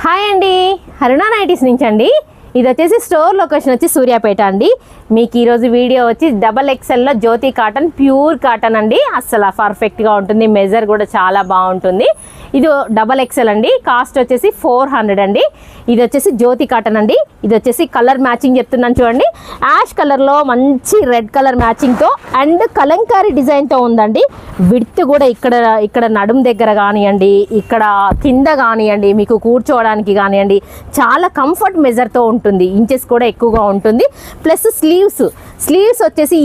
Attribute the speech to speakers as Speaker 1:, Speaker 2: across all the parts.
Speaker 1: Hi అండి, అరుణ nighties నుంచి అండి. ఇది వచ్చేసి స్టోర్ లొకేషన్ వచ్చి సూర్యాపేట అండి. మీకు ఈరోజు వీడియో వచ్చి XXLలో జ్యోతి కాటన్, ప్యూర్ కాటన్ అండి. అస్సలు పర్ఫెక్ట్గా ఉంటుంది, మెజర్ కూడా చాలా బాగుంటుంది. ఇది XXL అండి, కాస్ట్ వచ్చేసి 400 అండి. ఇది వచ్చేసి జ్యోతి కాటన్ అండి. ఇది వచ్చేసి కలర్ మ్యాచింగ్ చెప్తున్నాను చూడండి, యాష్ కలర్లో మంచి రెడ్ కలర్ మ్యాచింగ్తో అండ్ కలంకారీ డిజైన్తో ఉందండి. విడ్త్ కూడా ఇక్కడ నడుం దగ్గర కానివ్వండి, ఇక్కడ కింద కానివ్వండి, మీకు కూర్చోవడానికి కానివ్వండి చాలా కంఫర్ట్ మెజర్తో ఉంటుంది. ఇంచెస్ కూడా ఎక్కువగా ఉంటుంది. ప్లస్ స్లీవ్స్ వచ్చేసి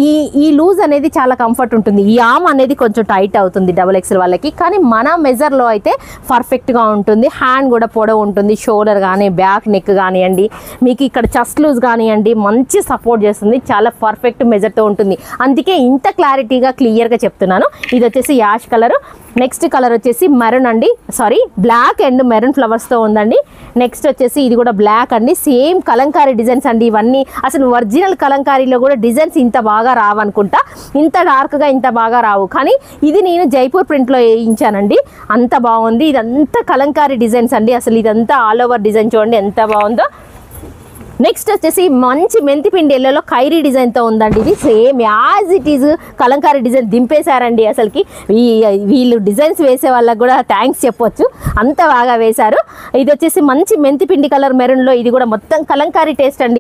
Speaker 1: ఈ లూజ్ అనేది చాలా కంఫర్ట్ ఉంటుంది. ఈ ఆర్మ్ అనేది కొంచెం టైట్ అవుతుంది XXL వాళ్ళకి, కానీ మన మెజర్లో అయితే పర్ఫెక్ట్గా ఉంటుంది. హ్యాండ్ కూడా పొడవు ఉంటుంది, షోల్డర్ కానీ బ్యాక్ నెక్ కానివ్వండి, మీకు ఇక్కడ చెస్ట్ లూజ్ కానివ్వండి మంచి సపోర్ట్ చేస్తుంది. చాలా పర్ఫెక్ట్ మెజర్తో ఉంటుంది, అందుకే ఇంత క్లారిటీగా క్లియర్గా చెప్తున్నాను. ఇది వచ్చేసి యాష్ కలర్. నెక్స్ట్ కలర్ వచ్చేసి మెరూన్ అండి, బ్లాక్ అండ్ మెరూన్ ఫ్లవర్స్తో ఉందండి. నెక్స్ట్ వచ్చేసి ఇది కూడా బ్లాక్ అండి, సేమ్ కలంకారీ డిజైన్స్ అండి. ఇవన్నీ అసలు ఒరిజినల్ కలంకారీలో కూడా డిజైన్స్ ఇంత బాగా రావనుకుంటా, ఇంత డార్క్గా ఇంత బాగా రావు, కానీ ఇది నేను జైపూర్ ప్రింట్లో వేయించానండి. అంత బాగుంది. ఇదంతా కలంకారీ డిజైన్స్ అండి. అసలు ఇదంతా ఆల్ ఓవర్ డిజైన్ చూడండి ఎంత బాగుందో. నెక్స్ట్ వచ్చేసి మంచి మెంతిపిండి ఎల్లోలో ఖైరీ డిజైన్తో ఉందండి. ఇది same as it is Kalamkari design దింపేశారండి. అసలుకి వీళ్ళు డిజైన్స్ వేసే వాళ్ళకి కూడా థ్యాంక్స్ చెప్పొచ్చు, అంత బాగా వేశారు. ఇది వచ్చేసి మంచి మెంతిపిండి కలర్ మెరూన్లో, ఇది కూడా మొత్తం కలంకారీ టేస్ట్ అండి.